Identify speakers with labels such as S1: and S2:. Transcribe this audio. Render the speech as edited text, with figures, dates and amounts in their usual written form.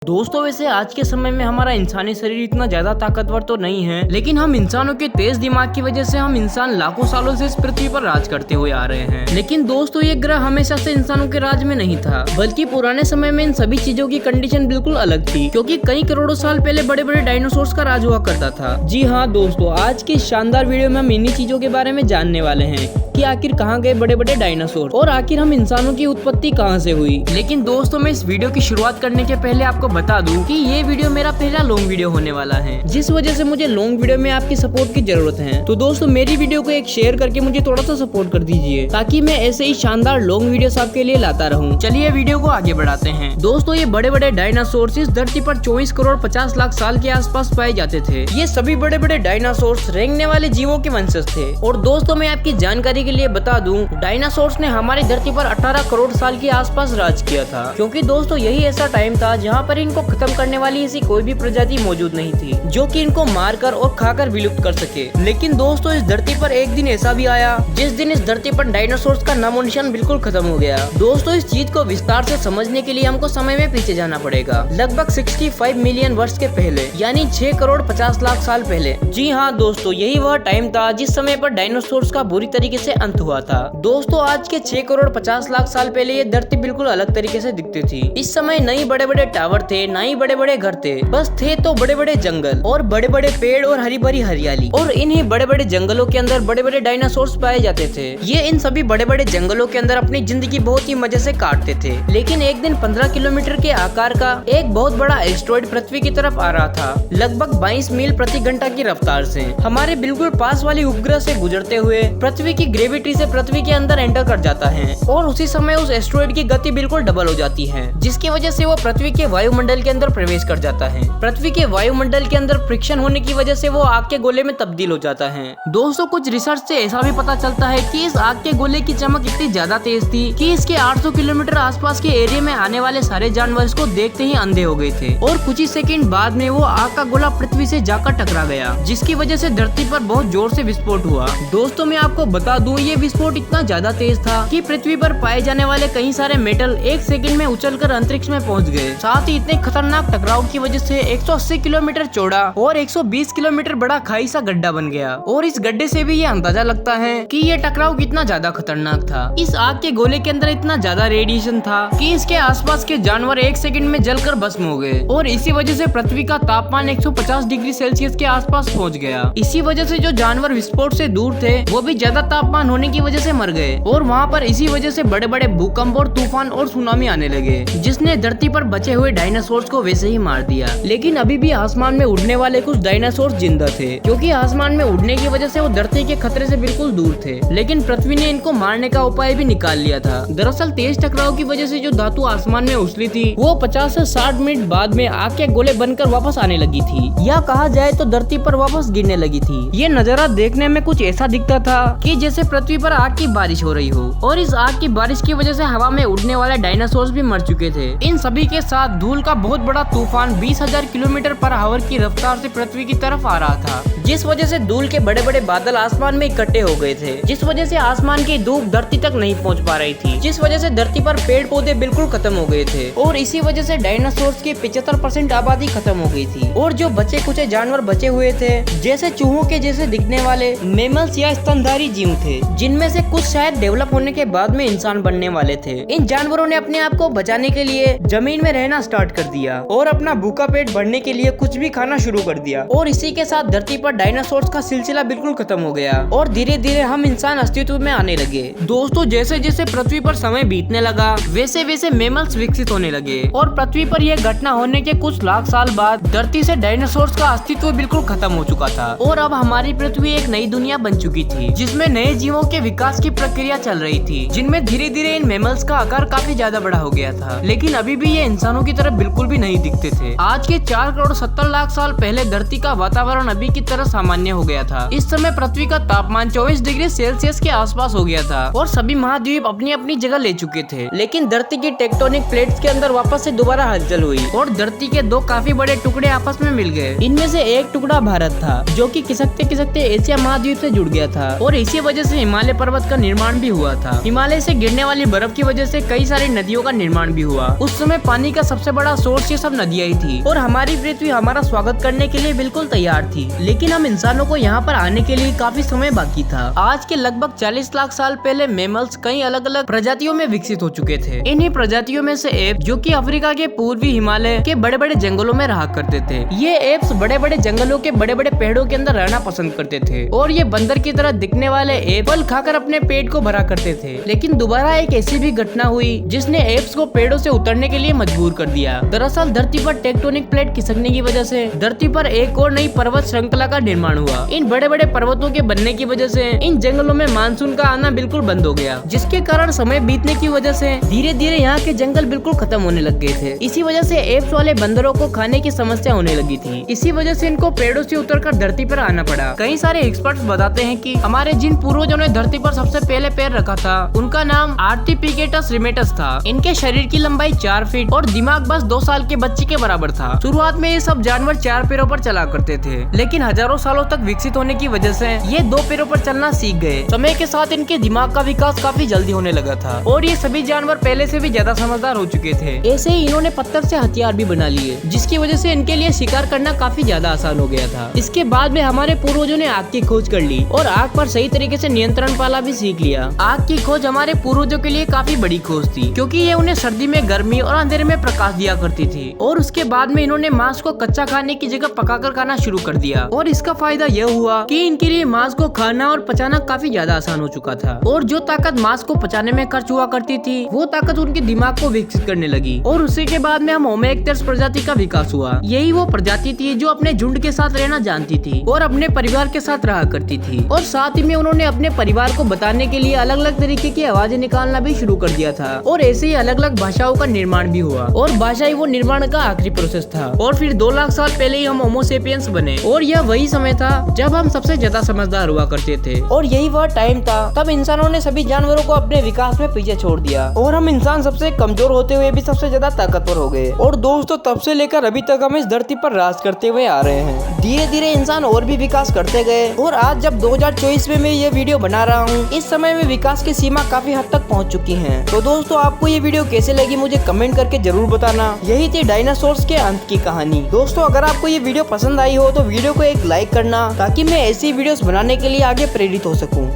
S1: दोस्तों वैसे आज के समय में हमारा इंसानी शरीर इतना ज्यादा ताकतवर तो नहीं है, लेकिन हम इंसानों के तेज दिमाग की वजह से हम इंसान लाखों सालों से इस पृथ्वी पर राज करते हुए आ रहे हैं। लेकिन दोस्तों ये ग्रह हमेशा से इंसानों के राज में नहीं था, बल्कि पुराने समय में इन सभी चीजों की कंडीशन बिल्कुल अलग थी, क्योंकि कई करोड़ों साल पहले बड़े बड़े डायनासोर्स का राज हुआ करता था। जी हाँ दोस्तों, आज की शानदार वीडियो में हम इन्हीं चीजों के बारे में जानने वाले हैं कि आखिर कहाँ गए बड़े बड़े डायनासोर और आखिर हम इंसानों की उत्पत्ति कहाँ से हुई। लेकिन दोस्तों मैं इस वीडियो की शुरुआत करने के पहले आपको बता दूं कि ये वीडियो मेरा पहला लॉन्ग वीडियो होने वाला है, जिस वजह से मुझे लॉन्ग वीडियो में आपकी सपोर्ट की जरूरत है। तो दोस्तों मेरी वीडियो को एक शेयर करके मुझे थोड़ा सा सपोर्ट कर दीजिए, ताकि मैं ऐसे ही शानदार लॉन्ग वीडियोस आपके लिए लाता रहूं। चलिए वीडियो को आगे बढ़ाते हैं। दोस्तों ये बड़े बड़े डायनासोर इस धरती पर 24 करोड़ 50 लाख साल के आसपास पाए जाते थे। ये सभी बड़े बड़े डायनासोर रेंगने वाले जीवों के वंशज थे। और दोस्तों मैं आपकी जानकारी के लिए बता दूं, डायनासोर्स ने हमारी धरती पर 18 करोड़ साल के आसपास राज किया था, क्योंकि दोस्तों यही ऐसा टाइम था जहाँ पर इनको खत्म करने वाली ऐसी कोई भी प्रजाति मौजूद नहीं थी जो कि इनको मारकर और खाकर विलुप्त कर सके। लेकिन दोस्तों इस धरती पर एक दिन ऐसा भी आया जिस दिन इस धरती पर डायनासोर्स का नामो निशान बिल्कुल खत्म हो गया। दोस्तों इस चीज को विस्तार से समझने के लिए हमको समय में पीछे जाना पड़ेगा, लगभग 65 मिलियन वर्ष के पहले, यानी 6 करोड़ 50 लाख साल पहले। जी हाँ दोस्तों, यही वह टाइम था जिस समय पर डायनासोर्स का बुरी तरीके से अंत हुआ था। दोस्तों आज के 6 करोड़ 50 लाख साल पहले ये धरती बिल्कुल अलग तरीके से दिखती थी। इस समय न ही बड़े बड़े टावर थे, न ही बड़े बड़े घर थे, बस थे तो बड़े बड़े जंगल और बड़े बड़े पेड़ और हरी भरी हरियाली। और इन्हीं बड़े बड़े जंगलों के अंदर बड़े बड़े डायनासोर्स पाए जाते थे। ये इन सभी बड़े बड़े जंगलों के अंदर अपनी जिंदगी बहुत ही मजे से काटते थे। लेकिन एक दिन 15 किलोमीटर के आकार का एक बहुत बड़ा एस्टेरॉयड पृथ्वी की तरफ आ रहा था, लगभग 22 मील प्रति घंटा की रफ्तार से हमारे बिल्कुल पास वाली उपग्रह से गुजरते हुए पृथ्वी की ग्रेविटी से पृथ्वी के अंदर एंटर कर जाता है। और उसी समय उस एस्टेरॉयड की गति बिल्कुल डबल हो जाती है, जिसकी वजह से वो पृथ्वी के वायुमंडल के अंदर प्रवेश कर जाता है। पृथ्वी के वायुमंडल के अंदर फ्रिक्शन होने की वजह से वो आग के गोले में तब्दील हो जाता है। दोस्तों कुछ रिसर्च से ऐसा भी पता चलता है कि इस आग के गोले की चमक इतनी ज्यादा तेज थी कि इसके 800 किलोमीटर आसपास के एरिया में आने वाले सारे जानवर इसको देखते ही अंधे हो गए थे। और कुछ ही सेकंड बाद में वो आग का गोला पृथ्वी से जाकर टकरा गया, जिसकी वजह से धरती पर बहुत जोर से विस्फोट हुआ। दोस्तों मैं आपको बता दूं, ये विस्फोट इतना ज्यादा तेज था कि पृथ्वी पर पाए जाने वाले कई सारे मेटल एक सेकंड में उछलकर अंतरिक्ष में पहुंच गए। साथ ही इतने खतरनाक टकराव की वजह से 180 किलोमीटर चौड़ा और 120 किलोमीटर बड़ा खाई सा गड्ढा बन गया। और इस गड्ढे से भी ये अंदाजा लगता है कि ये टकराव कितना ज्यादा खतरनाक था। इस आग के गोले के अंदर इतना ज्यादा रेडिएशन था कि इसके आसपास के जानवर एक सेकंड में जलकर भस्म हो गए। और इसी वजह से पृथ्वी का तापमान 150 डिग्री सेल्सियस के आसपास पहुंच गया। इसी वजह से जो जानवर विस्फोट से दूर थे वो भी ज्यादा तापमान होने की वजह से मर गए। और वहाँ पर इसी वजह से बड़े बड़े भूकंप और तूफान और सुनामी आने लगे, जिसने धरती पर बचे हुए डायनासोर्स को वैसे ही मार दिया। लेकिन अभी भी आसमान में उड़ने वाले कुछ डायनासोर जिंदा थे, क्योंकि आसमान में उड़ने की वजह से वो धरती के खतरे से बिल्कुल दूर थे। लेकिन पृथ्वी ने इनको मारने का उपाय भी निकाल लिया था। दरअसल तेज टकराव की वजह से जो धातु आसमान में उछली थी वो 50 से 60 मिनट बाद में आग के गोले बनकर वापस आने लगी थी, या कहा जाए तो धरती पर वापस गिरने लगी थी। ये नजारा देखने में कुछ ऐसा दिखता था कि जैसे पृथ्वी पर आग की बारिश हो रही हो। और इस आग की बारिश की वजह से हवा में उड़ने वाले डायनासोर्स भी मर चुके थे। इन सभी के साथ धूल का बहुत बड़ा तूफान 20,000 किलोमीटर पर आवर की रफ्तार से पृथ्वी की तरफ आ रहा था, जिस वजह से धूल के बड़े बड़े बादल आसमान में इकट्ठे हो गए थे, जिस वजह से आसमान की धूप धरती तक नहीं पहुंच पा रही थी, जिस वजह से धरती पर पेड़ पौधे बिल्कुल खत्म हो गए थे। और इसी वजह से डायनासोर्स की 75% आबादी खत्म हो गई थी। और जो बचे कुछ जानवर बचे हुए थे, जैसे चूहों के जैसे दिखने वाले मैमल्स या स्तनधारी जीव थे, जिनमें से कुछ शायद डेवलप होने के बाद में इंसान बनने वाले थे। इन जानवरों ने अपने आप को बचाने के लिए जमीन में रहना स्टार्ट कर दिया और अपना भूखा पेट भरने के लिए कुछ भी खाना शुरू कर दिया। और इसी के साथ धरती पर डायनासोर्स का सिलसिला बिल्कुल खत्म हो गया और धीरे धीरे हम इंसान अस्तित्व में आने लगे। दोस्तों जैसे जैसे पृथ्वी पर समय बीतने लगा वैसे वैसे मैमल्स विकसित होने लगे। और पृथ्वी पर यह घटना होने के कुछ लाख साल बाद धरती से डायनासोर्स का अस्तित्व बिल्कुल खत्म हो चुका था। और अब हमारी पृथ्वी एक नई दुनिया बन चुकी थी, जिसमें नए जीवों के विकास की प्रक्रिया चल रही थी, जिनमें धीरे धीरे इन मैमल्स का आकार काफी ज्यादा बड़ा हो गया था। लेकिन अभी भी ये इंसानों की तरफ बिल्कुल भी नहीं दिखते थे। आज के 4 करोड़ 70 लाख साल पहले धरती का वातावरण अभी की तरह सामान्य हो गया था। इस समय पृथ्वी का तापमान 24 डिग्री सेल्सियस के आसपास हो गया था और सभी महाद्वीप अपनी अपनी जगह ले चुके थे। लेकिन धरती की टेक्टोनिक प्लेट्स के अंदर वापस से दोबारा हलचल हुई और धरती के दो काफी बड़े टुकड़े आपस में मिल गए। इनमें से एक टुकड़ा भारत था, जो कि खिसकते खिसकते एशिया महाद्वीप से जुड़ गया था। और इसी वजह से हिमालय पर्वत का निर्माण भी हुआ था। हिमालय से गिरने वाली बर्फ की वजह से कई सारी नदियों का निर्माण भी हुआ। उस समय पानी का सबसे बड़ा सोर्स ये सब नदियाँ ही थी और हमारी पृथ्वी हमारा स्वागत करने के लिए बिल्कुल तैयार थी। लेकिन हम इंसानों को यहाँ पर आने के लिए काफी समय बाकी था। आज के लगभग 40 लाख साल पहले मेमल्स कई अलग अलग प्रजातियों में विकसित हो चुके थे। इन्हीं प्रजातियों में से एप जो कि अफ्रीका के पूर्वी हिमालय के बड़े बड़े जंगलों में रहा करते थे। ये एप्स बड़े बड़े जंगलों के बड़े बड़े पेड़ों के अंदर रहना पसंद करते थे और ये बंदर की तरह दिखने वाले एप फल खाकर अपने पेट को भरा करते थे। लेकिन दोबारा एक ऐसी भी घटना हुई जिसने एप्स को पेड़ों से उतरने के लिए मजबूर कर दिया। दरअसल धरती पर टेक्टोनिक प्लेट खिसकने की वजह से धरती पर एक और नई पर्वत श्रृंखला का निर्माण हुआ। इन बड़े बड़े पर्वतों के बनने की वजह से इन जंगलों में मानसून का आना बिल्कुल बंद हो गया, जिसके कारण समय बीतने की वजह से धीरे धीरे यहाँ के जंगल बिल्कुल खत्म होने लग गए थे। इसी वजह से एप्स वाले बंदरों को खाने की समस्या होने लगी थी। इसी वजह से इनको पेड़ों से उतरकर धरती पर आना पड़ा। कई सारे एक्सपर्ट्स बताते हैं कि हमारे जिन पूर्वजों ने धरती पर सबसे पहले पैर रखा था उनका नाम आर्टिपिकेटस रिमेटस था। इनके शरीर की लंबाई 4 फीट और दिमाग बस 2 साल के बच्चे के बराबर था। शुरुआत में ये सब जानवर 4 पैरों पर चला करते थे, लेकिन हजारों सालों तक विकसित होने की वजह से ये 2 पैरों पर चलना सीख गए। समय के साथ इनके दिमाग का विकास काफी जल्दी होने लगा था और ये सभी जानवर पहले से भी ज्यादा समझदार हो चुके थे। ऐसे ही इन्होंने पत्थर से हथियार भी बना लिए, जिसकी वजह से इनके लिए शिकार करना काफी ज्यादा आसान हो गया था। इसके बाद में हमारे पूर्वजों ने आग की खोज कर ली और आग पर सही तरीके से नियंत्रण पाला भी सीख लिया। आग की खोज हमारे पूर्वजों के लिए काफी बड़ी खोज थी, क्योंकि ये उन्हें सर्दी में गर्मी और अंधेरे में प्रकाश दिया करती थी। और उसके बाद में इन्होंने मांस को कच्चा खाने की जगह पकाकर खाना शुरू कर दिया और इसका फायदा यह हुआ कि इनके लिए मांस को खाना और पचाना काफी ज्यादा आसान हो चुका था। और जो ताकत मांस को पचाने में खर्च हुआ करती थी वो ताकत उनके दिमाग को विकसित करने लगी। और उसी के बाद में हम होमो इरेक्टस प्रजाति का विकास हुआ। यही वो प्रजाति थी जो अपने झुंड के साथ रहना जानती थी और अपने परिवार के साथ रहा करती थी। और साथ ही में उन्होंने अपने परिवार को बताने के लिए अलग अलग तरीके की आवाजें निकालना भी शुरू कर दिया था। और ऐसे ही अलग अलग भाषाओं का निर्माण भी हुआ और भाषा ही वो निर्माण का आखिरी प्रोसेस था। और फिर 2 लाख साल पहले ही हम होमो सेपियंस बने और यह वही समय था जब हम सबसे ज्यादा समझदार हुआ करते थे। और यही वह टाइम था तब इंसानों ने सभी जानवरों को अपने विकास में पीछे छोड़ दिया और हम इंसान सबसे कमजोर होते हुए भी सबसे ज्यादा ताकतवर हो गए। और दोस्तों तब से लेकर अभी तक हम इस धरती पर राज करते हुए आ रहे हैं। धीरे धीरे इंसान और भी विकास करते गए और आज जब 2024 में मैं ये वीडियो बना रहा हूँ, इस समय में विकास की सीमा काफी हद तक पहुँच चुकी है। तो दोस्तों आपको ये वीडियो कैसे लगी मुझे कमेंट करके जरूर बताना। यही थी डायनासोर्स के अंत की कहानी। दोस्तों अगर आपको ये वीडियो पसंद आई हो तो वीडियो को एक लाइक करना, ताकि मैं ऐसी वीडियोस बनाने के लिए आगे प्रेरित हो सकूं।